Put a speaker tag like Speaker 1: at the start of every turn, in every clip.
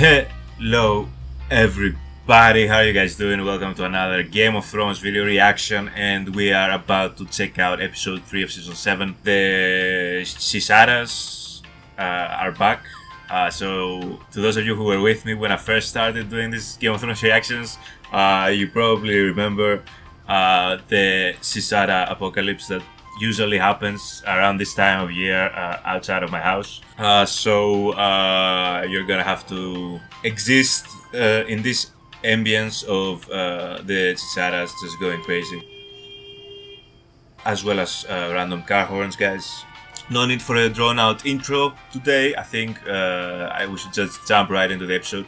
Speaker 1: Hello everybody, how are you guys doing? Welcome to another Game of Thrones video reaction, and we are about to check out episode 3 of season 7. The Cisaras are back. So to those of you who were with me when I first started doing this Game of Thrones reactions, you probably remember the Cisara apocalypse that usually happens around this time of year outside of my house. So you're gonna have to exist in this ambience of the Cisaras just going crazy, as well as random car horns, guys. No need for a drawn out intro today. I think we should just jump right into the episode.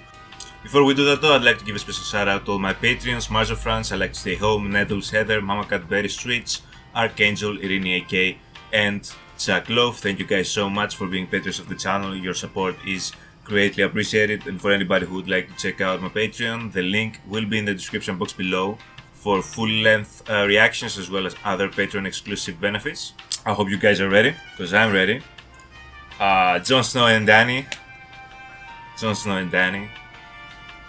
Speaker 1: Before we do that though, I'd like to give a special shout out to all my Patreons: Marzo France, I Like to Stay Home, Nettles, Heather, Mama Cat Berry Streets, Archangel, Irini AK, and Jack Love. Thank you guys so much for being patrons of the channel. Your support is greatly appreciated, and for anybody who would like to check out my Patreon, the link will be in the description box below for full-length reactions as well as other Patreon exclusive benefits. I hope you guys are ready, because I'm ready. Jon Snow and Dany. Jon Snow and Dany.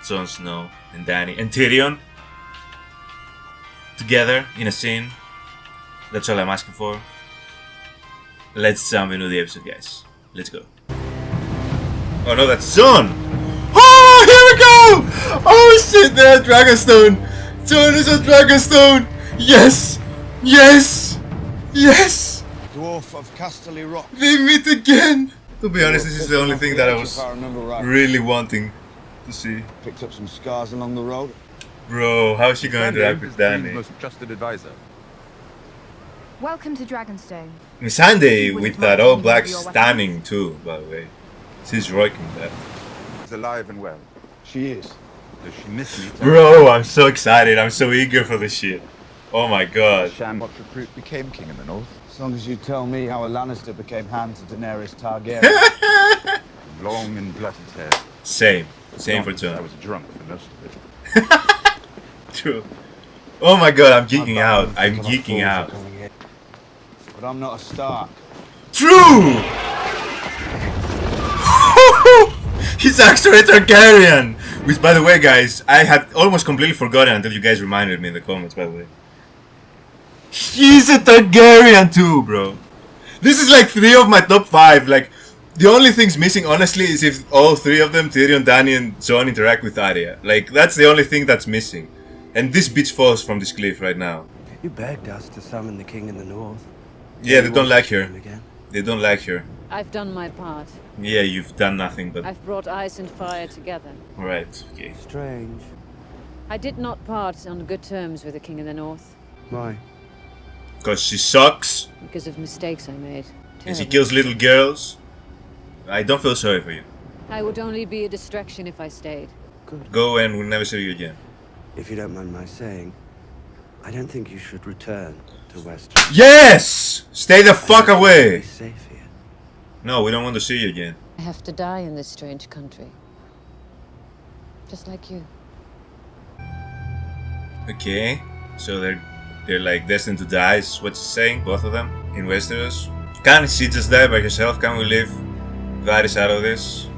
Speaker 1: Jon Snow and Dany and Tyrion together in a scene. That's all I'm asking for. Let's jump into the episode, guys. Let's go. Oh no, that's Jon! Oh, here we go! Oh shit, they're at Dragonstone! Jon is at Dragonstone! Yes! Yes! Yes!
Speaker 2: Dwarf of Casterly Rock.
Speaker 1: They meet again! To be honest, this is the only thing that I was really wanting to see.
Speaker 2: Picked up some scars along the road.
Speaker 1: Bro, how is she going to interact with Dany?
Speaker 3: Most trusted advisor.
Speaker 4: Welcome to Dragonstone.
Speaker 1: Missandei with that all black stunning too, by the way. She's rocking that.
Speaker 3: She's alive and well.
Speaker 2: She is.
Speaker 3: Does she miss me?
Speaker 1: Bro, I'm so excited. I'm so eager for this shit. Oh my god.
Speaker 3: Shambot recruit became king in the north.
Speaker 2: As long as you tell me how a Lannister became hand to Daenerys Targaryen.
Speaker 3: Long and bloody hair.
Speaker 1: Same for
Speaker 3: I
Speaker 1: Jon.
Speaker 3: was drunk for most of it.
Speaker 1: True. Oh my god, I'm geeking out. I'm geeking out.
Speaker 2: But I'm not a Stark.
Speaker 1: True! He's actually a Targaryen! Which, by the way, guys, I had almost completely forgotten until you guys reminded me in the comments, by the way. He's a Targaryen too, bro. This is like 3 of my top 5. Like, the only things missing, honestly, is if all 3 of them, Tyrion, Dany, and Jon, interact with Arya. Like, that's the only thing that's missing. And this bitch falls from this cliff right now.
Speaker 5: You begged us to summon the king in the north.
Speaker 1: Yeah, they don't like her. They don't like her.
Speaker 6: I've done my part.
Speaker 1: Yeah, you've done nothing but...
Speaker 6: I've brought ice and fire together.
Speaker 1: Alright, okay.
Speaker 5: Strange.
Speaker 6: I did not part on good terms with the king in the north.
Speaker 5: Why?
Speaker 1: Because she sucks,
Speaker 6: Because of mistakes I made.
Speaker 1: and she
Speaker 6: Terrible.
Speaker 1: kills little girls. I don't feel sorry for you.
Speaker 6: I would only be a distraction if I stayed.
Speaker 5: Good.
Speaker 1: Go and we'll never see you again.
Speaker 5: If you don't mind my saying, I don't think you should return to West.
Speaker 1: Yes! Stay the fuck
Speaker 5: Be
Speaker 1: away!
Speaker 5: safe here.
Speaker 1: No, we don't want to see you again.
Speaker 6: I have to die in this strange country. Just like you.
Speaker 1: Okay, so they're like destined to die, is what you're saying, both of them, in Westeros. Can't she just die by herself? Can we leave Varys out of this?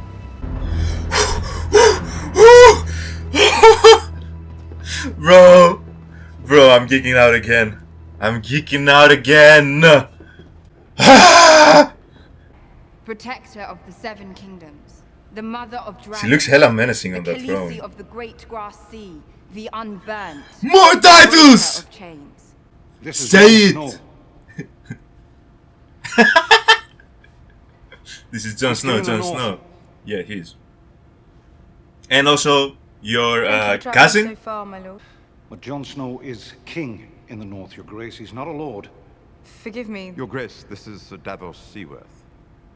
Speaker 1: Bro, I'm geeking out again. I'm geeking out again.
Speaker 4: Protector of the 7 kingdoms, the mother of dragons.
Speaker 1: She looks hella menacing on
Speaker 4: the
Speaker 1: that
Speaker 4: Khaleesi
Speaker 1: throne.
Speaker 4: of the great grass sea, the unburnt.
Speaker 1: More titles!
Speaker 4: Breaker of chains.
Speaker 2: This is
Speaker 1: Say
Speaker 2: Jon
Speaker 1: it!
Speaker 2: Snow.
Speaker 1: This is Jon Snow,
Speaker 2: King of the
Speaker 1: Jon
Speaker 2: North.
Speaker 1: Snow. Yeah, he is. And also your
Speaker 4: Thank you for travelling
Speaker 1: cousin?
Speaker 4: So far, my lord.
Speaker 7: But Jon Snow is king in the north, your grace. He's not a lord.
Speaker 4: Forgive me.
Speaker 3: Your grace, this is Sir Davos Seaworth.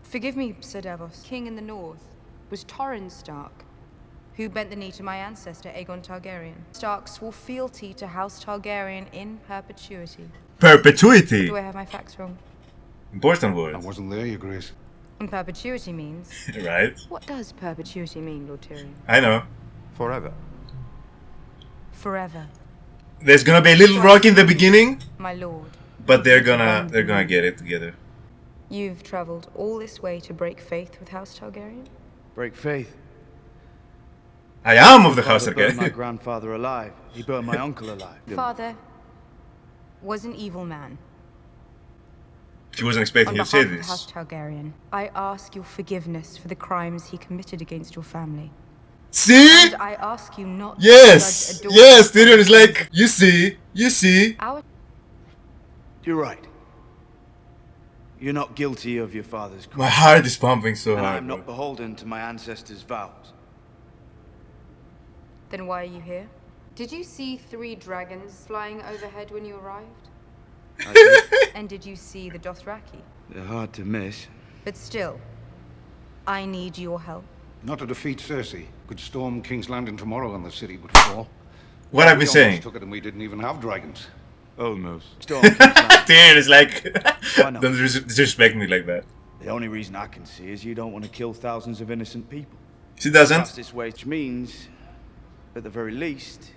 Speaker 4: Forgive me, Sir Davos. King in the north was Torrhen Stark, who bent the knee to my ancestor, Aegon Targaryen. Stark swore fealty to House Targaryen in perpetuity.
Speaker 1: Perpetuity!
Speaker 4: Do I have my facts wrong?
Speaker 1: Important
Speaker 7: I
Speaker 1: word,
Speaker 7: wasn't there, your grace.
Speaker 4: And perpetuity means...
Speaker 1: right?
Speaker 4: What does perpetuity mean, Lord Tyrion?
Speaker 1: I know.
Speaker 3: Forever.
Speaker 4: Forever.
Speaker 1: There's gonna be a little rock in the beginning,
Speaker 4: My lord,
Speaker 1: but they're gonna get it together.
Speaker 4: you've traveled all this way to break faith with House Targaryen?
Speaker 5: Break faith.
Speaker 1: I am of the house
Speaker 2: Father burned my
Speaker 1: Targaryen.
Speaker 2: grandfather alive. He burned my uncle alive.
Speaker 4: Father was an evil man.
Speaker 1: He wasn't
Speaker 4: On
Speaker 1: expecting you to
Speaker 4: behalf
Speaker 1: say
Speaker 4: of the House
Speaker 1: this.
Speaker 4: Targaryen, I ask your forgiveness for the crimes he committed against your family.
Speaker 1: See?
Speaker 4: And I ask you not
Speaker 1: Yes!
Speaker 4: to judge a daughter
Speaker 1: Yes!
Speaker 4: by
Speaker 1: Tyrion is
Speaker 4: the
Speaker 1: like,
Speaker 4: sins
Speaker 1: you see? You see?
Speaker 4: of our
Speaker 2: You're right. You're not guilty of your father's crime.
Speaker 1: My heart is pumping so
Speaker 2: And
Speaker 1: hard,
Speaker 2: I'm not
Speaker 1: bro.
Speaker 2: beholden to my ancestors' vows.
Speaker 4: Then why are you here? Did you see 3 dragons flying overhead when you arrived?
Speaker 2: I did.
Speaker 4: And did you see the Dothraki?
Speaker 2: They're hard to miss.
Speaker 4: But still, I need your help.
Speaker 7: Not to defeat Cersei. Could storm King's Landing tomorrow and the city would fall.
Speaker 1: What I've been
Speaker 7: We almost
Speaker 1: saying.
Speaker 7: took it and we didn't even have dragons.
Speaker 3: Almost.
Speaker 2: Storm King's Landing.
Speaker 1: Tyrion is like,
Speaker 2: Why not?
Speaker 1: don't disrespect me like that.
Speaker 2: The only reason I can see is you don't want to kill thousands of innocent people.
Speaker 1: She doesn't.
Speaker 2: Fastest way, which means, at the very least,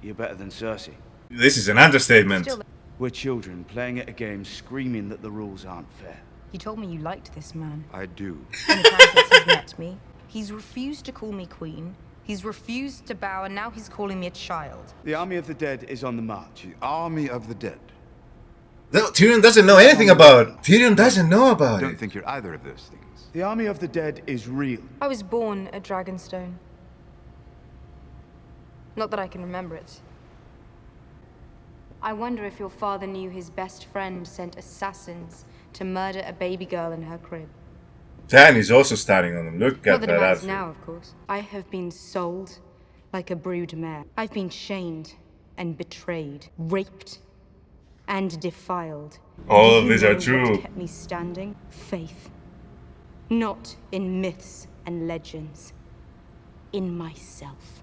Speaker 2: you're better than Cersei.
Speaker 1: This is an understatement.
Speaker 4: Still,
Speaker 2: We're children playing at a game screaming that the rules aren't fair.
Speaker 4: you told me you liked this man.
Speaker 3: I do.
Speaker 4: In the time since he's met me, he's refused to call me queen, he's refused to bow, and now he's calling me a child.
Speaker 2: The army of the dead is on the march.
Speaker 3: The army of the dead.
Speaker 1: No, Tyrion doesn't know anything about it. Tyrion doesn't know about
Speaker 3: Don't
Speaker 1: it.
Speaker 3: think you're either of those things.
Speaker 2: The army of the dead is real.
Speaker 4: I was born at Dragonstone. Not that I can remember it. I wonder if your father knew his best friend sent assassins to murder a baby girl in her crib.
Speaker 1: Dan is also starting on him. Look
Speaker 4: Not
Speaker 1: at
Speaker 4: that
Speaker 1: that
Speaker 4: it matters
Speaker 1: outfit.
Speaker 4: now, of course. I have been sold like a brood mare. I've been shamed and betrayed, raped and defiled.
Speaker 1: All of
Speaker 4: Do you
Speaker 1: these are
Speaker 4: know what
Speaker 1: true.
Speaker 4: kept me standing? Faith. Not in myths and legends. In myself.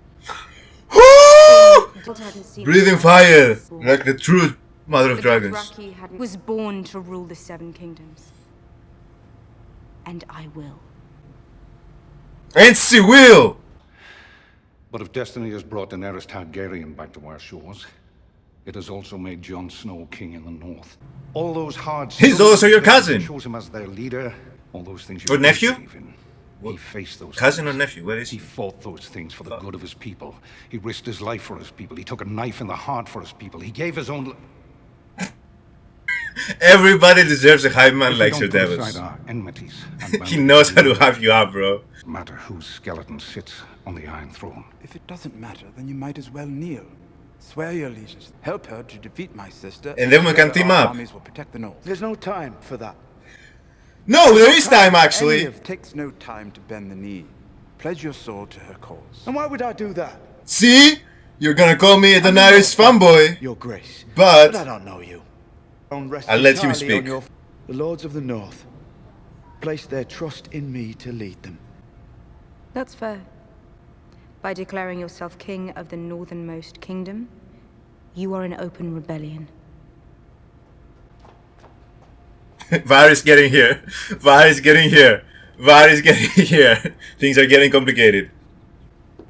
Speaker 1: Breathing fire, like the true mother of
Speaker 4: The
Speaker 1: dragons.
Speaker 4: Dothraki was born to rule the 7 kingdoms. And I will.
Speaker 1: And she will!
Speaker 7: But if destiny has brought Daenerys Targaryen back to our shores, it has also made Jon Snow king in the north. All those hard
Speaker 1: He's
Speaker 7: struggles
Speaker 1: also your
Speaker 7: that
Speaker 1: cousin.
Speaker 7: chose him as their leader. All those things
Speaker 1: Or
Speaker 7: you
Speaker 1: nephew?
Speaker 7: believe in. He faced those
Speaker 1: Cousin or
Speaker 7: things.
Speaker 1: nephew? What is
Speaker 7: He
Speaker 1: he?
Speaker 7: fought those things for the good of his people. He risked his life for his people. He took a knife in the heart for his people. He gave his own.
Speaker 1: Everybody deserves a high man
Speaker 7: If we
Speaker 1: like
Speaker 7: don't
Speaker 1: Sir
Speaker 7: put
Speaker 1: Davos.
Speaker 7: aside our enmities and
Speaker 1: He
Speaker 7: boundaries,
Speaker 1: knows how to have you up, bro.
Speaker 7: no matter whose skeleton sits on the Iron Throne.
Speaker 8: If it doesn't matter, then you might as well kneel. Swear your allegiance. Help her to defeat my sister.
Speaker 1: And then we can
Speaker 8: together
Speaker 1: team
Speaker 8: our
Speaker 1: up.
Speaker 8: Armies will protect the north.
Speaker 2: There's no time for that.
Speaker 1: No, there is time actually.
Speaker 8: It takes no time to bend the knee. Pledge your soul to her cause.
Speaker 2: And why would I do that?
Speaker 1: See? You're gonna call me a Daenerys fanboy.
Speaker 2: Your grace.
Speaker 1: But
Speaker 2: I don't know you. Don't rest
Speaker 1: I'll let you
Speaker 2: entirely on
Speaker 1: speak.
Speaker 2: your- The lords of the north place their trust in me to lead them.
Speaker 4: That's fair. By declaring yourself king of the northernmost kingdom, you are in open rebellion.
Speaker 1: Varys getting here. Varys getting here. Varys getting here. Things are getting complicated.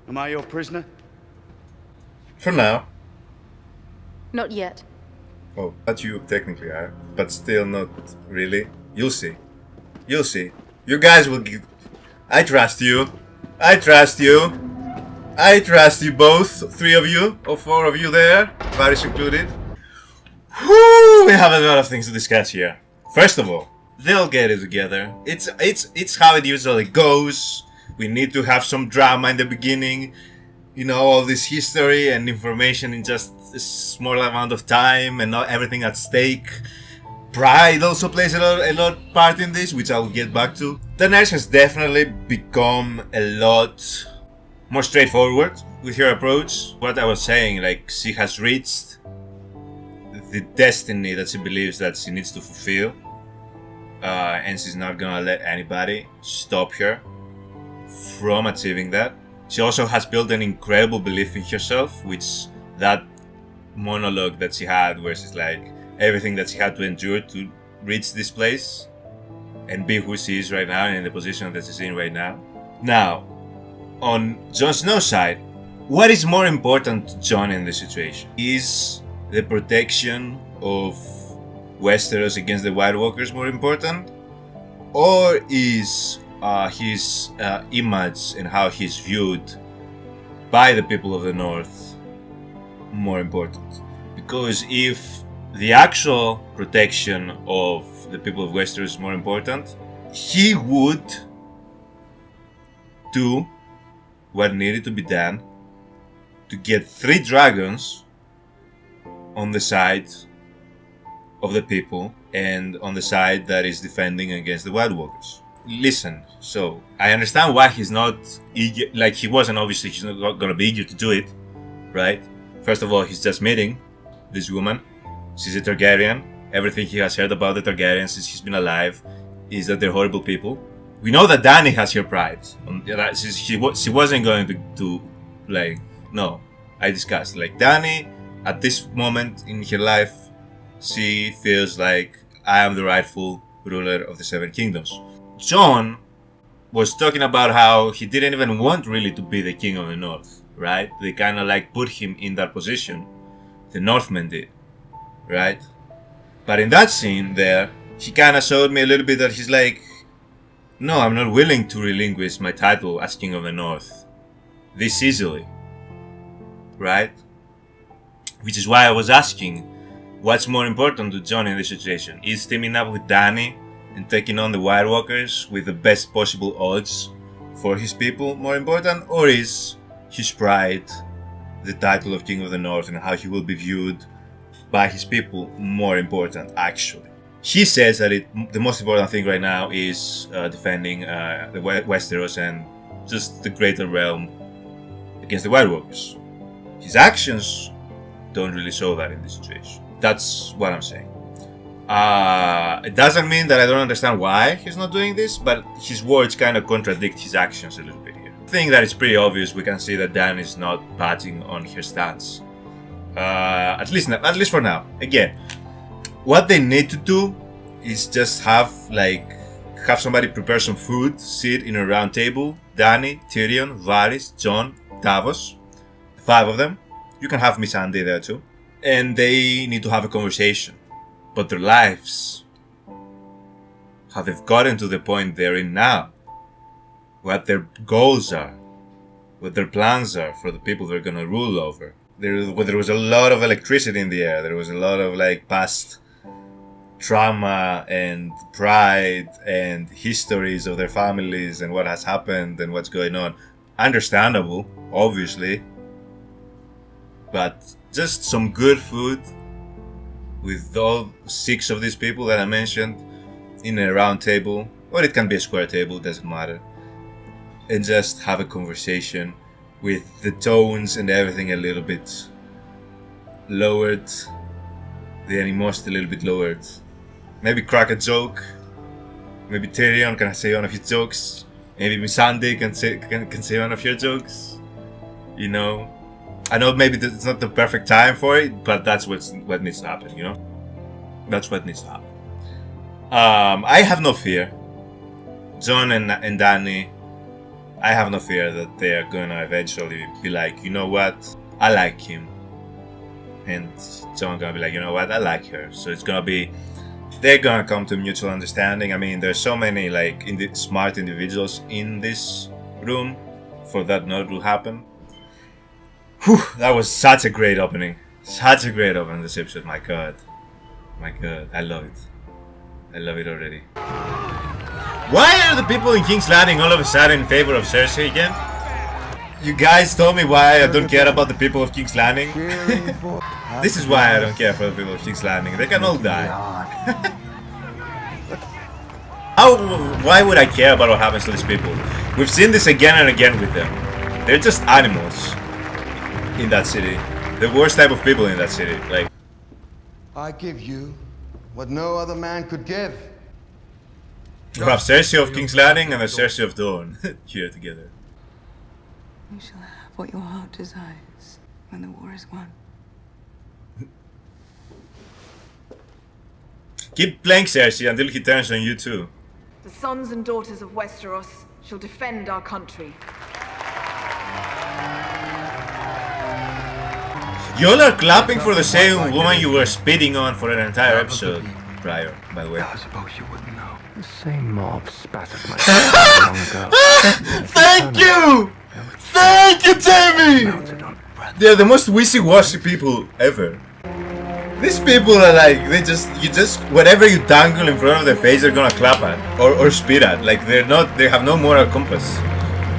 Speaker 2: Am I your prisoner?
Speaker 1: For now.
Speaker 4: Not yet.
Speaker 1: Oh, but you technically are. But still not really. You'll see. You'll see. You guys will give... I trust you. I trust you. I trust you both. 3 of you. Or 4 of you there. Varys included. Whew, we have a lot of things to discuss here. First of all, they'll get it together. It's how it usually goes. We need to have some drama in the beginning. You know, all this history and information in just a small amount of time and not everything at stake. Pride also plays a lot part in this, which I'll get back to. Daenerys has definitely become a lot more straightforward with her approach. What I was saying, like, she has reached the destiny that she believes that she needs to fulfill, and she's not gonna let anybody stop her from achieving that. She also has built an incredible belief in herself, which that monologue that she had where she's like everything that she had to endure to reach this place and be who she is right now and in the position that she's in right now. Now, on Jon Snow's side, what is more important to Jon in this situation? Is the protection of Westeros against the White Walkers more important? Or is his image and how he's viewed by the people of the North more important. Because if the actual protection of the people of Westeros is more important, he would do what needed to be done to get 3 dragons on the side of the people and on the side that is defending against the White Walkers. Listen, so I understand why he's not eager, like he wasn't, obviously he's not gonna be eager to do it, right? First of all, he's just meeting this woman. She's a Targaryen. Everything he has heard about the Targaryens since he's been alive is that they're horrible people. We know that Dany has her pride. She wasn't going to like, no, I discussed, like Dany at this moment in her life, she feels like I am the rightful ruler of the Seven Kingdoms. Jon was talking about how he didn't even want really to be the king of the North, right? They kind of like put him in that position. The Northmen did, right? But in that scene there, he kind of showed me a little bit that he's like, no, I'm not willing to relinquish my title as king of the North this easily, right? Which is why I was asking, what's more important to Jon in this situation? Is teaming up with Dany and taking on the White Walkers with the best possible odds for his people more important? Or is his pride, the title of King of the North and how he will be viewed by his people more important actually? He says that the most important thing right now is defending the Westeros and just the greater realm against the White Walkers. His actions don't really show that in this situation. That's what I'm saying. It doesn't mean that I don't understand why he's not doing this, but his words kind of contradict his actions a little bit here. I think that it's pretty obvious. We can see that Dany is not patting on her stance. At least for now. Again, what they need to do is just have somebody prepare some food, sit in a round table. Dany, Tyrion, Varys, Jon, Davos, 5 of them. You can have Missandei there too. And they need to have a conversation. But their lives, how they've gotten to the point they're in now, what their goals are, what their plans are for the people they're gonna rule over. There was a lot of electricity in the air. There was a lot of past trauma and pride and histories of their families and what has happened and what's going on. Understandable, obviously, but just some good food with all 6 of these people that I mentioned in a round table, or it can be a square table, doesn't matter, and just have a conversation with the tones and everything a little bit lowered, the animosity a little bit lowered. Maybe crack a joke. Maybe Tyrion can say one of his jokes. Maybe Missandei can say one of your jokes. You know, I know maybe it's not the perfect time for it, but that's what needs to happen. You know, that's what needs to happen. I have no fear. Jon and Dany, I have no fear that they are gonna eventually be like, you know what, I like him, and Jon gonna be like, you know what, I like her. So it's gonna be, they're gonna come to mutual understanding. I mean, there's so many smart individuals in this room for that not to happen. Whew, that was such a great opening. Such a great opening this episode. My god, I love it. I love it already. Why are the people in King's Landing all of a sudden in favor of Cersei again? You guys told me why I don't care about the people of King's Landing. This is why I don't care for the people of King's Landing. They can all die. Why would I care about what happens to these people? We've seen this again and again with them. They're just animals in that city. The worst type of people in that city.
Speaker 9: I give you what no other man could give.
Speaker 1: We have Cersei of King's Landing and the Cersei of Dawn here together.
Speaker 10: You shall have what your heart desires when the war is won.
Speaker 1: Keep playing Cersei until he turns on you too.
Speaker 10: The sons and daughters of Westeros shall defend our country.
Speaker 1: Y'all are clapping for the same woman you were spitting on for an entire episode prior, by the way.
Speaker 11: I suppose you wouldn't know. The same mob spat at my long ago.
Speaker 1: Thank you! Thank you, Jamie! They're the most wishy-washy people ever. These people are like, you just, whatever you dangle in front of their face, they're gonna clap at, or spit at. Like, they have no moral compass.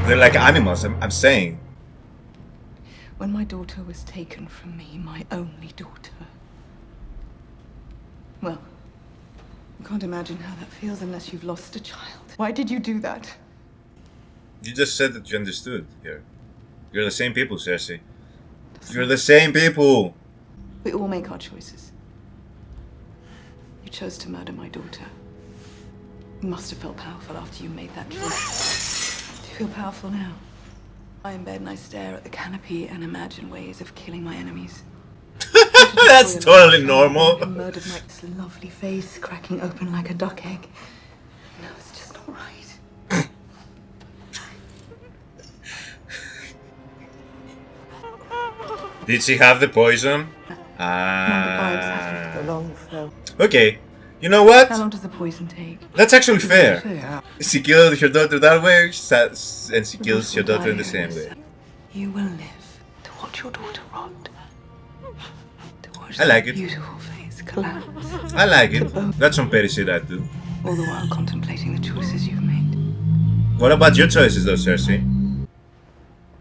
Speaker 1: They're like animals, I'm saying.
Speaker 10: When my daughter was taken from me, my only daughter. Well, you can't imagine how that feels unless you've lost a child. Why did you do that?
Speaker 1: You just said that you understood here. You're the same people, Cersei. You're the same people.
Speaker 10: We all make our choices. You chose to murder my daughter. You must have felt powerful after you made that choice. Do you feel powerful now? I lie in bed and I stare at the canopy and imagine ways of killing my enemies.
Speaker 1: That's totally normal.
Speaker 10: You murdered my lovely face, cracking open like a duck egg. No, it's just not right.
Speaker 1: Did she have the poison? Okay, you know what?
Speaker 10: How long does the poison take?
Speaker 1: That's actually fair. She killed her daughter that way, and she kills your daughter in the same way.
Speaker 10: You will live to watch your daughter rot. To watch
Speaker 1: I like it.
Speaker 10: Beautiful face collapse.
Speaker 1: I like it. That's some petty shit I do.
Speaker 10: All the while contemplating the choices you've made.
Speaker 1: What about your choices though, Cersei?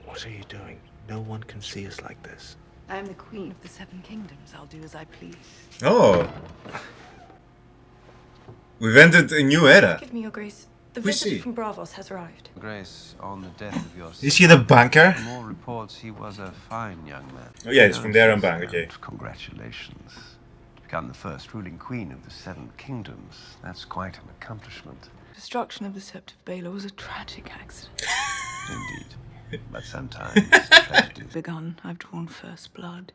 Speaker 2: What are you doing? No one can see us like this.
Speaker 10: I am the queen of the Seven Kingdoms. I'll do as I please.
Speaker 1: Oh. We've entered a new era.
Speaker 11: Give me your grace. The
Speaker 1: We see.
Speaker 11: visitor from Bravos has arrived.
Speaker 12: Grace, on the death of your
Speaker 1: Is he the banker?
Speaker 12: From all reports, he was a fine young man.
Speaker 1: Oh yeah, it's from the Iron Bank, okay.
Speaker 12: Congratulations. To become the first ruling queen of the Seven Kingdoms. That's quite an accomplishment.
Speaker 10: Destruction of the Sept of Baelor was a tragic accident.
Speaker 12: Indeed. But sometimes tragedy
Speaker 10: Begun, I've drawn first blood.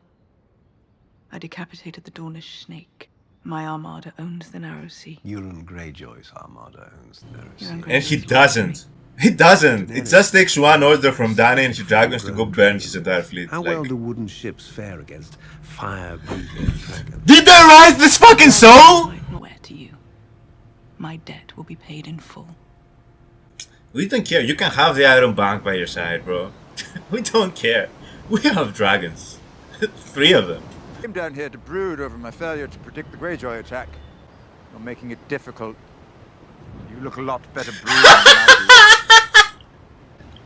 Speaker 10: I decapitated the Dornish snake. My armada owns the narrow sea.
Speaker 12: Euron Greyjoy's armada owns the narrow sea.
Speaker 1: And he doesn't. He doesn't. It just takes one order from Dany and his dragons to go burn his entire fleet.
Speaker 13: How
Speaker 1: Like,
Speaker 13: well do wooden ships fare against fire-breathing dragons?
Speaker 1: did they rise this fucking soul?
Speaker 10: Nowhere to you. My debt will be paid in full.
Speaker 1: We don't care. You can have the Iron Bank by your side, bro. We don't care. We have dragons. 3 of them.
Speaker 8: I came down here to brood over my failure to predict the Greyjoy attack. You're making it difficult. You look a lot better brooding than I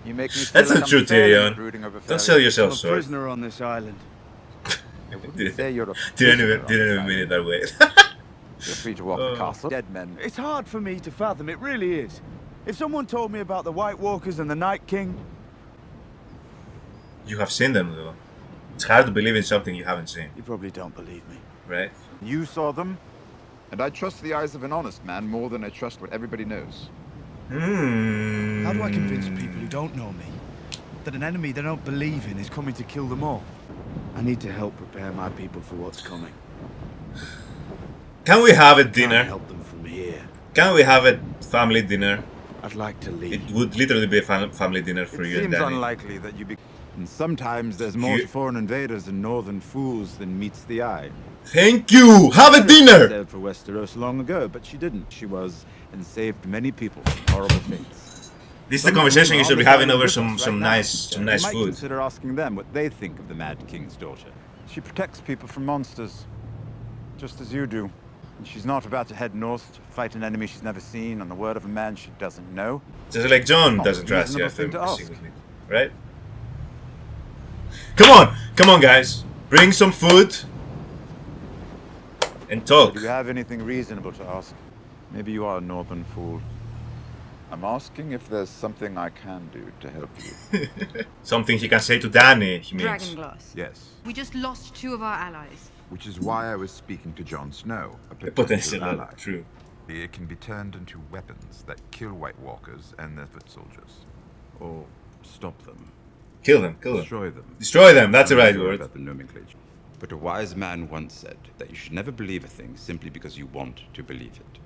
Speaker 8: do. You make me feel
Speaker 1: That's
Speaker 8: like
Speaker 1: not true,
Speaker 8: I'm failing
Speaker 1: Tyrion.
Speaker 8: brooding over
Speaker 1: Don't
Speaker 8: failure.
Speaker 1: sell yourself
Speaker 2: I'm a
Speaker 1: short.
Speaker 2: prisoner on this island.
Speaker 8: Say you're a
Speaker 1: Didn't even mean it that way.
Speaker 8: You're free to walk the castle. Dead men.
Speaker 2: It's hard for me to fathom, it really is. If someone told me about the White Walkers and the Night King...
Speaker 1: You have seen them though. It's hard to believe in something you haven't seen,
Speaker 2: You probably don't believe me.
Speaker 1: right?
Speaker 8: You saw them?
Speaker 3: And I trust the eyes of an honest man more than I trust what everybody knows.
Speaker 1: Hmm.
Speaker 2: How do I convince people who don't know me that an enemy they don't believe in is coming to kill them all? I need to help prepare my people for what's coming.
Speaker 1: Can we have a
Speaker 2: Can't
Speaker 1: dinner?
Speaker 2: help them from here.
Speaker 1: Can we have a family dinner?
Speaker 2: I'd like to leave.
Speaker 1: It would literally be a family dinner for
Speaker 8: It
Speaker 1: you and
Speaker 8: seems
Speaker 1: Danny.
Speaker 8: unlikely that you be... And sometimes there's more
Speaker 1: You-
Speaker 8: to foreign invaders and northern fools than meets the eye.
Speaker 1: Thank you! Have a dinner!
Speaker 8: Sailed for Westeros long ago, but she didn't. She was and saved many people from horrible fates.
Speaker 1: This is the conversation you should be having over some nice
Speaker 8: You might
Speaker 1: food.
Speaker 8: consider asking them what they think of the Mad King's daughter. She protects people from monsters, just as you do. And she's not about to head north to fight an enemy she's never seen on the word of a man she doesn't know.
Speaker 1: Just like Jon
Speaker 8: Not
Speaker 1: doesn't
Speaker 8: a
Speaker 1: trust you
Speaker 8: reasonable
Speaker 1: after
Speaker 8: thing to
Speaker 1: messing
Speaker 8: ask.
Speaker 1: with me, right? Come on, guys, bring some food and talk.
Speaker 8: Do you have anything reasonable to ask? Maybe you are a northern fool. I'm asking if there's something I can do to help you.
Speaker 1: Something he can say to Danny. He means.
Speaker 4: Dragonglass.
Speaker 3: Yes.
Speaker 4: We just lost 2 of our allies.
Speaker 3: Which is why I was speaking to Jon Snow, a
Speaker 1: A
Speaker 3: potential
Speaker 1: potential
Speaker 3: ally.
Speaker 1: ally, true.
Speaker 3: It can be turned into weapons that kill White Walkers and their foot soldiers.
Speaker 2: Or stop them.
Speaker 1: Kill them.
Speaker 14: Destroy them.
Speaker 1: Destroy them, that's the
Speaker 14: I'm not
Speaker 1: right
Speaker 14: sure
Speaker 1: word.
Speaker 14: about the nomenclature. But a wise man once said that you should never believe a thing simply because you want to believe it.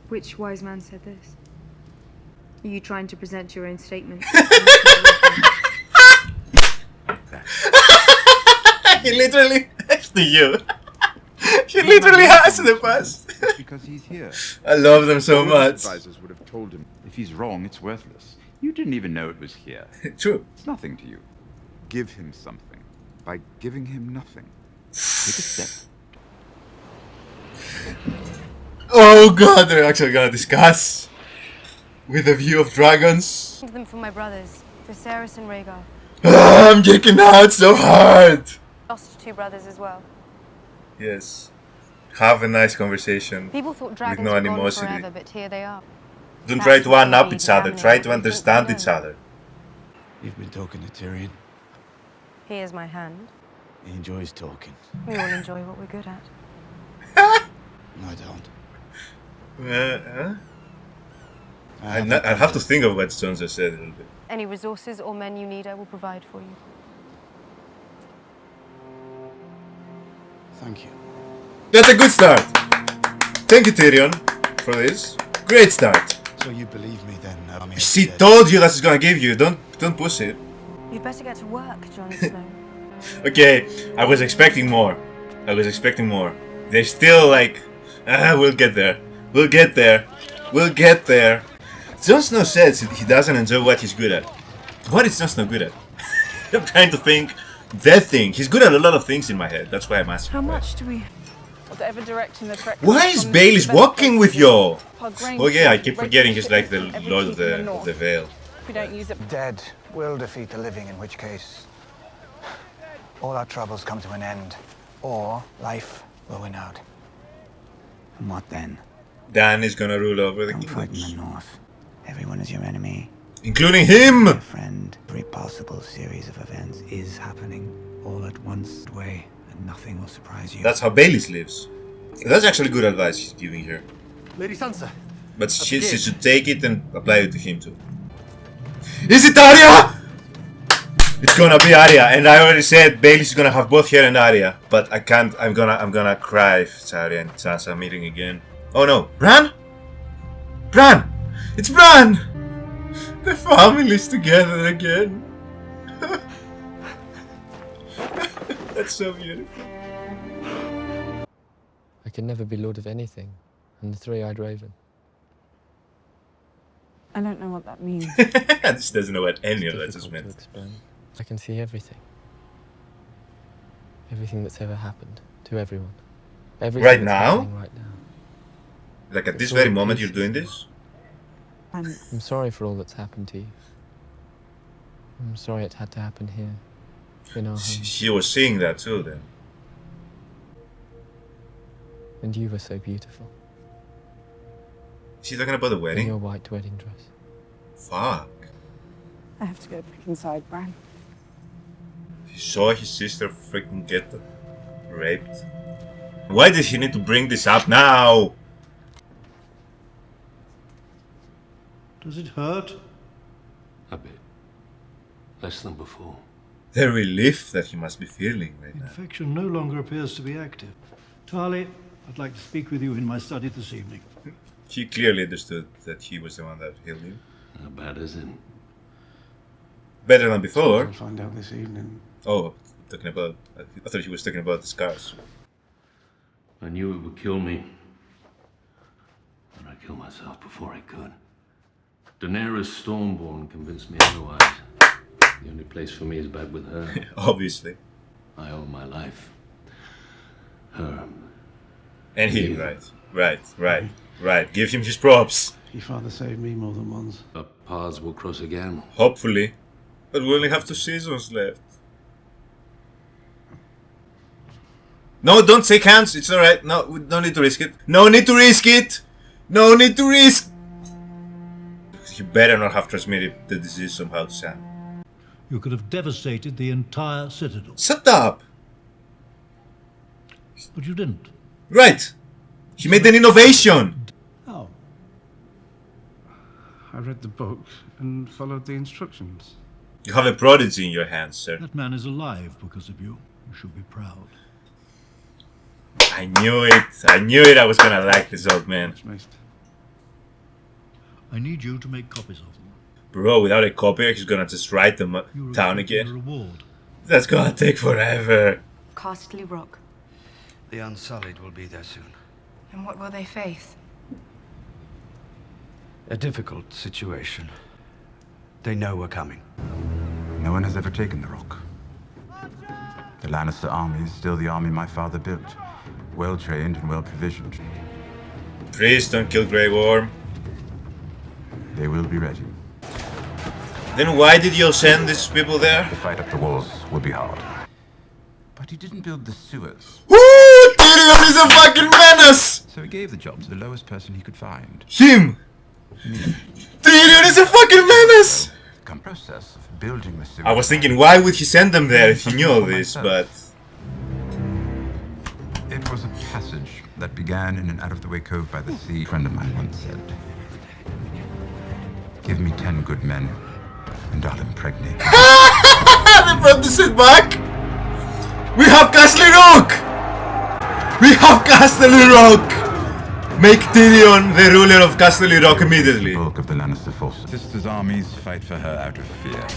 Speaker 4: Which wise man said this? Are you trying to present your own statement?
Speaker 1: He literally has to you. He literally has the past.
Speaker 3: Because he's here.
Speaker 1: I love them so
Speaker 3: All his
Speaker 1: much.
Speaker 3: advisors would have told him, if he's wrong, it's worthless.
Speaker 14: You didn't even know it was here.
Speaker 1: True.
Speaker 14: It's nothing to you. Give him something by giving him nothing. Take a step.
Speaker 1: Oh god, they're actually gonna discuss with a view of dragons.
Speaker 4: Them for my brothers, Viserys and Rhaegar.
Speaker 1: I'm geeking out so hard.
Speaker 4: Lost 2 brothers as well.
Speaker 1: Yes. Have a nice conversation.
Speaker 4: People thought
Speaker 1: with
Speaker 4: dragons
Speaker 1: no
Speaker 4: were gone
Speaker 1: animosity.
Speaker 4: forever, but here they are.
Speaker 1: Don't
Speaker 4: That's
Speaker 1: try to
Speaker 4: the
Speaker 1: one-up
Speaker 4: way
Speaker 1: each other.
Speaker 4: to
Speaker 1: Try to
Speaker 4: dominate.
Speaker 1: understand
Speaker 4: You
Speaker 1: each
Speaker 4: think
Speaker 1: other.
Speaker 2: You've been talking to Tyrion.
Speaker 4: He is my hand.
Speaker 2: He enjoys talking.
Speaker 4: We all enjoy what we're good at.
Speaker 2: I don't.
Speaker 1: I'll have to think of what Jon just said a little bit.
Speaker 4: Any resources or men you need, I will provide for you.
Speaker 2: Thank you.
Speaker 1: That's a good start. Thank you, Tyrion, for this. Great start.
Speaker 2: So you believe me then?
Speaker 1: She told you that she's gonna give you. Don't push it.
Speaker 4: You'd better get to work, Jon Snow.
Speaker 1: Okay, I was expecting more. They're still like, we'll get there. We'll get there. We'll get there. Jon Snow says he doesn't enjoy what he's good at. What is Jon Snow good at? I'm trying to think that thing. He's good at a lot of things in my head. That's why I'm asking.
Speaker 10: How much do we... Whatever direction the threat
Speaker 1: Why
Speaker 10: comes
Speaker 1: is
Speaker 10: from,
Speaker 1: Baelish
Speaker 10: the
Speaker 1: walking with you?
Speaker 10: Targaryen
Speaker 1: Oh yeah, I
Speaker 10: ships
Speaker 1: keep
Speaker 10: ready
Speaker 1: forgetting
Speaker 10: to
Speaker 1: he's
Speaker 10: ship
Speaker 1: like the
Speaker 10: every
Speaker 1: Lord of
Speaker 10: keep in
Speaker 1: the
Speaker 10: north.
Speaker 1: Vale.
Speaker 10: If we don't use it...
Speaker 15: Dead will defeat the living, in which case all our troubles come to an end, or life will win out.
Speaker 5: And what then?
Speaker 1: Dan is gonna rule over the
Speaker 5: Don't fight in
Speaker 1: kingdoms.
Speaker 5: the north. Everyone is your enemy.
Speaker 1: Including him!
Speaker 5: Your friend. Every possible series of events is happening all at once way, and nothing will surprise you.
Speaker 1: That's how Baelish lives. That's actually good advice he's giving here.
Speaker 2: Lady Sansa.
Speaker 1: But she should take it and apply it to him too. Is it Arya? It's gonna be Arya, and I already said Baelish is gonna have both her and Arya. But I can't. I'm gonna cry if it's Arya and Sansa meeting again. Oh no, Bran! Bran! It's Bran! The family's together again. That's so beautiful.
Speaker 16: I can never be lord of anything. I'm the three-eyed raven.
Speaker 10: I don't know what that means.
Speaker 1: This doesn't know what any of that just meant.
Speaker 16: Explain. I can see everything. Everything that's ever happened to everyone. Everything
Speaker 1: Right
Speaker 16: that's
Speaker 1: now?
Speaker 16: happening right now.
Speaker 1: Like at this
Speaker 16: It's
Speaker 1: very
Speaker 16: all
Speaker 1: moment you're
Speaker 16: pieces.
Speaker 1: doing this?
Speaker 16: I'm sorry for all that's happened to you. I'm sorry it had to happen here. In our home.
Speaker 1: She was seeing that too then.
Speaker 16: And you were so beautiful.
Speaker 1: Is she talking about the
Speaker 16: In
Speaker 1: wedding?
Speaker 16: your white wedding dress.
Speaker 1: Fuck.
Speaker 10: I have to go back inside, Bran.
Speaker 1: He saw his sister freaking get raped. Why did he need to bring this up now?
Speaker 17: Does it hurt?
Speaker 7: A bit. Less than before.
Speaker 1: The relief that he must be feeling right now.
Speaker 17: Infection no longer appears to be active. Tali, I'd like to speak with you in my study this evening.
Speaker 1: He clearly understood that he was the one that healed him.
Speaker 7: How bad is it?
Speaker 1: Better than before.
Speaker 12: I'll find out this evening.
Speaker 1: Oh, talking about... I thought he was talking about the scars.
Speaker 7: I knew it would kill me. And I killed myself before I could. Daenerys Stormborn convinced me otherwise. The only place for me is back with her.
Speaker 1: Obviously.
Speaker 7: I owe my life. Her.
Speaker 1: And him, right. Give him his props.
Speaker 17: Your father saved me more than once.
Speaker 7: Our paths will cross again.
Speaker 1: Hopefully. But we only have 2 seasons left. No, don't shake hands. It's alright. No, we don't need to risk it. No need to risk it. No need to risk. You better not have transmitted the disease somehow to Sam.
Speaker 17: You could have devastated the entire Citadel.
Speaker 1: Shut up.
Speaker 17: But you didn't.
Speaker 1: Right. He made an innovation.
Speaker 17: How?
Speaker 18: I read the book and followed the instructions.
Speaker 1: You have a prodigy in your hands, sir.
Speaker 17: That man is alive because of you. You should be proud.
Speaker 1: I knew it. I knew it. I was gonna like this old man.
Speaker 17: I need you to make copies of them.
Speaker 1: Bro, without a copy, he's gonna just write them down again.
Speaker 17: Reward.
Speaker 1: That's gonna take forever.
Speaker 4: Castly Rock.
Speaker 5: The Unsullied will be there soon.
Speaker 4: And what will they face?
Speaker 5: A difficult situation.
Speaker 13: They know we're coming.
Speaker 3: No one has ever taken the rock. The Lannister army is still the army my father built. Well-trained and well-provisioned.
Speaker 1: Please don't kill Grey Worm.
Speaker 3: They will be ready.
Speaker 1: Then why did you send these people there?
Speaker 3: The fight up the walls will be hard. But he didn't build the sewers.
Speaker 1: Woo! Tyrion is a fucking menace!
Speaker 3: So he gave the job to the lowest person he could find.
Speaker 1: Him! Tyrion is a fucking menace!
Speaker 3: The process of building the sewers.
Speaker 1: I was thinking, why would he send them there if he knew all this, but...
Speaker 3: It was a passage that began in an out-of-the-way cove by the sea. A friend of mine once said, "Give me 10 good men, and I'll impregnate."
Speaker 1: They brought this shit back! We have Castle Rock! We have Castle Rock! Make Tyrion the ruler of Castle Rock immediately.
Speaker 3: The bulk of the Lannister forces. Sister's armies fight for her out of fear.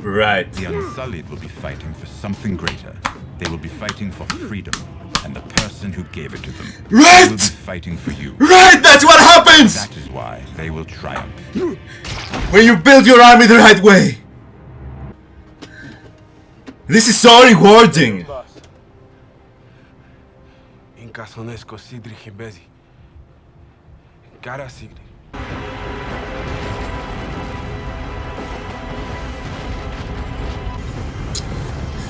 Speaker 1: Right.
Speaker 3: The Unsullied will be fighting for something greater. They will be fighting for freedom and the person who gave it to them.
Speaker 1: Right!
Speaker 3: They will be fighting for you.
Speaker 1: Right! That's what happens!
Speaker 3: That is why they will triumph.
Speaker 1: When you build your army the right way. This is so rewarding.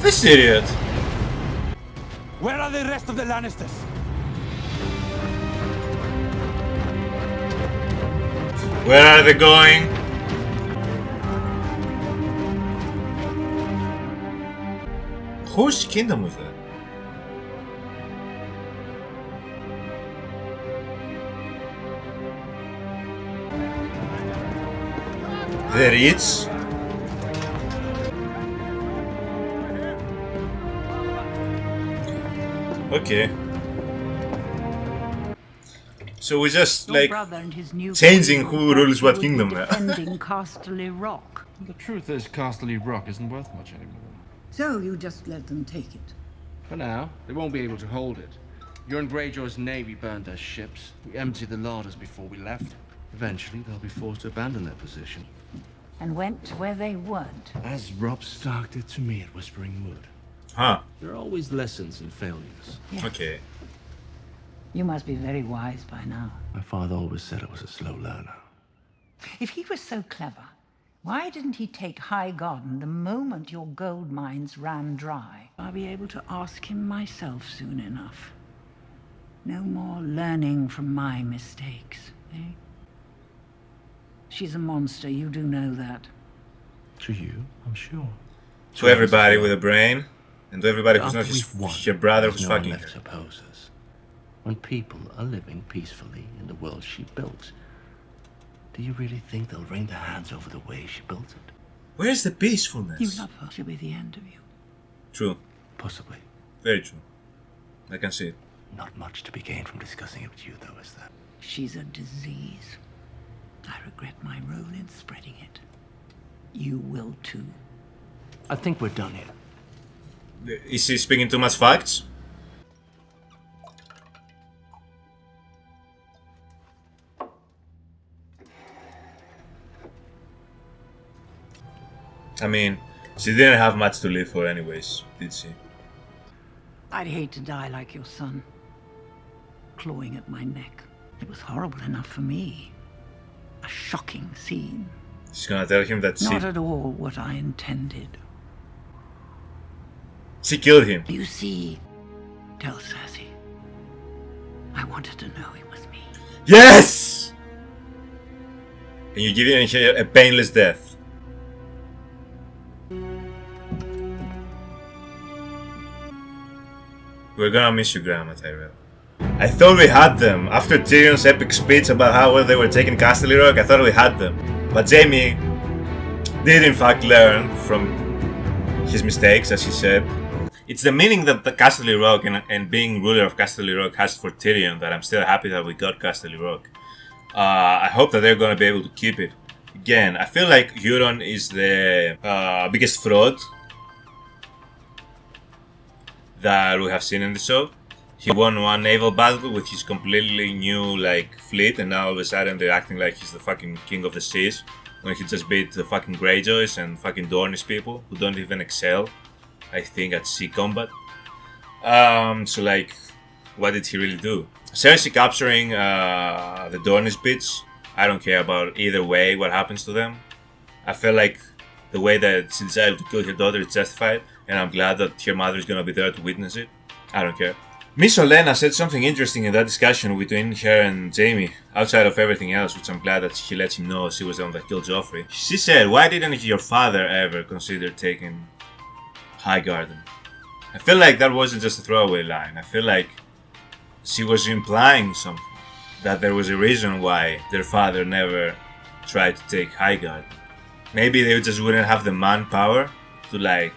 Speaker 1: This idiot.
Speaker 2: Where are the rest of the Lannisters?
Speaker 1: Where are they going? Whose kingdom was that? The rich? Okay. So we're just like changing who rules what kingdom now.
Speaker 19: Defending Casterly Rock.
Speaker 18: The truth is, Casterly Rock isn't worth much anymore.
Speaker 19: So you just let them take it.
Speaker 18: For now, they won't be able to hold it. Euron Greyjoy's navy burned their ships. We emptied the larders before we left. Eventually, they'll be forced to abandon their position.
Speaker 19: And went where they weren't.
Speaker 18: As Robb Stark did to me at Whispering Wood.
Speaker 1: Huh.
Speaker 18: There are always lessons in failures.
Speaker 19: Yeah.
Speaker 1: Okay.
Speaker 19: You must be very wise by now.
Speaker 18: My father always said I was a slow learner.
Speaker 19: If he was so clever, why didn't he take High Garden the moment your gold mines ran dry? I'll be able to ask him myself soon enough. No more learning from my mistakes, eh? She's a monster, you do know that.
Speaker 18: To you, I'm sure.
Speaker 1: To everybody with a brain, and to everybody who's not your brother who's fucking her.
Speaker 7: Opposes. When people are living peacefully in the world she built, do you really think they'll wring their hands over the way she built it?
Speaker 1: Where's the peacefulness?
Speaker 19: You love her. She'll be the end of you.
Speaker 1: True.
Speaker 7: Possibly.
Speaker 1: Very true. I can see it.
Speaker 7: Not much to be gained from discussing it with you, though, is there?
Speaker 19: She's a disease. I regret my role in spreading it. You will too.
Speaker 7: I think we're done here.
Speaker 1: Is he speaking too much facts? I mean, she didn't have much to live for anyways, did she?
Speaker 19: I'd hate to die like your son. Clawing at my neck. It was horrible enough for me. A shocking scene.
Speaker 1: She's gonna tell him that
Speaker 19: Not at all what I intended.
Speaker 1: She killed him.
Speaker 19: You see, tell Cersei. I wanted to know it was me.
Speaker 1: Yes! And you give him a painless death. We're gonna miss you, Grandma Tyrell. I thought we had them. After Tyrion's epic speech about how well they were taking Casterly Rock, I thought we had them. But Jaime did in fact learn from his mistakes, as he said. It's the meaning that the Casterly Rock and being ruler of Casterly Rock has for Tyrion that I'm still happy that we got Casterly Rock. I hope that they're gonna be able to keep it. Again, I feel like Euron is the biggest fraud that we have seen in the show. He won one naval battle with his completely new fleet, and now all of a sudden they're acting like he's the fucking king of the seas. when he just beat the fucking Greyjoys and fucking Dornish people who don't even excel, I think, at sea combat. So like, what did he really do? Cersei capturing the Dornish bitch, I don't care about either way what happens to them. I feel like the way that she decided to kill her daughter is justified, and I'm glad that her mother is gonna be there to witness it. I don't care. Miss Olenna said something interesting in that discussion between her and Jaime, outside of everything else, which I'm glad that she let him know she was the one that killed Joffrey. She said, why didn't your father ever consider taking Highgarden? I feel like that wasn't just a throwaway line. I feel like she was implying something, that there was a reason why their father never tried to take Highgarden. Maybe they just wouldn't have the manpower to like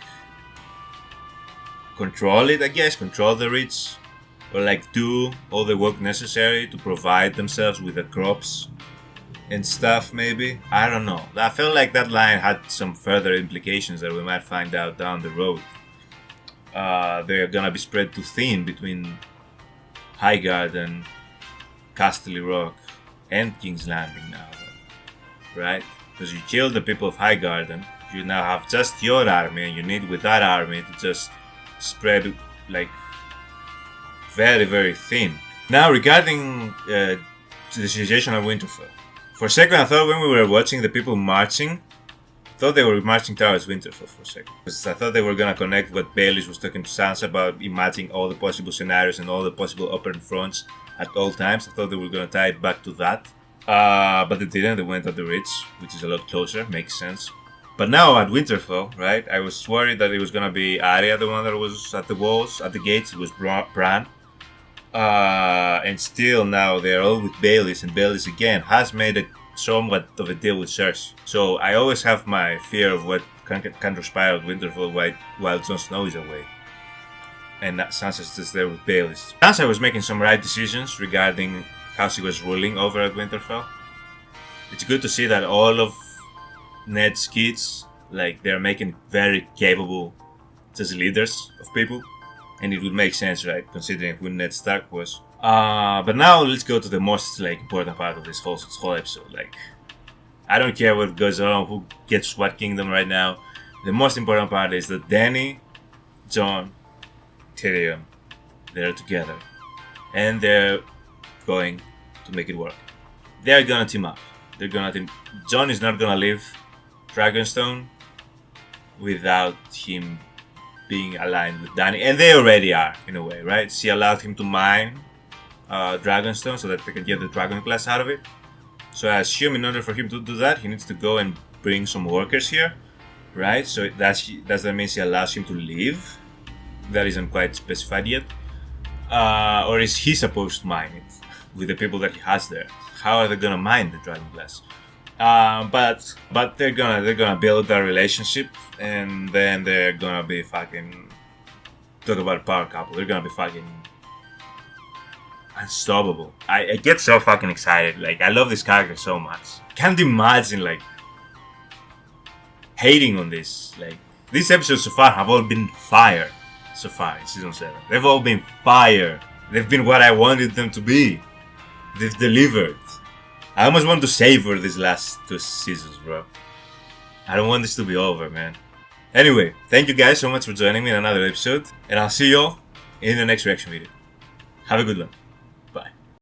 Speaker 1: control it, I guess, control the Reach, or like do all the work necessary to provide themselves with the crops and stuff, maybe. I don't know. I felt like that line had some further implications that we might find out down the road. They're gonna be spread too thin between Highgarden, Casterly Rock, and King's Landing now, right? Because you killed the people of Highgarden, you now have just your army, and you need with that army to just spread like very, very thin. Now, regarding the situation of Winterfell. For a second, I thought when we were watching the people marching, I thought they were marching towards Winterfell for a second. Because I thought they were gonna connect what Baelish was talking to Sansa about, imagining all the possible scenarios and all the possible open fronts at all times. I thought they were gonna tie it back to that. But they didn't, they went at the Ridge, which is a lot closer, makes sense. But now at Winterfell, right, I was worried that it was gonna be Arya, the one that was at the walls, at the gates. It was Bran. And still now they're all with Baelish, and Baelish again has made a somewhat of a deal with Cersei. So I always have my fear of what can transpire at Winterfell while Jon Snow is away. And Sansa's just there with Baelish. Sansa was making some right decisions regarding how she was ruling over at Winterfell. It's good to see that all of Ned's kids, like, they're making very capable just leaders of people. And it would make sense, right, considering who Ned Stark was. But now let's go to the most like important part of this whole episode. Like, I don't care what goes on, who gets what kingdom right now. The most important part is that Dany, Jon, Tyrion, they're together, and they're going to make it work. They're gonna team up. They're gonna team. Jon is not gonna leave Dragonstone without him being aligned with Dany, and they already are in a way, right? She allowed him to mine Dragonstone so that they can get the dragon glass out of it. So I assume in order for him to do that, he needs to go and bring some workers here, right? So does that mean she allows him to leave? That isn't quite specified yet. Or is he supposed to mine it with the people that he has there? How are they gonna mine the dragon glass? But they're gonna build that relationship, and then they're gonna be fucking, talk about a power couple. They're gonna be fucking unstoppable. I get so fucking excited. Like, I love this character so much. Can't imagine like hating on this. Like, these episodes so far have all been fire. So far in season 7, they've all been fire. They've been what I wanted them to be. They've delivered. I almost want to savor these last 2 seasons, bro. I don't want this to be over, man. Anyway, thank you guys so much for joining me in another episode, and I'll see you all in the next reaction video. Have a good one.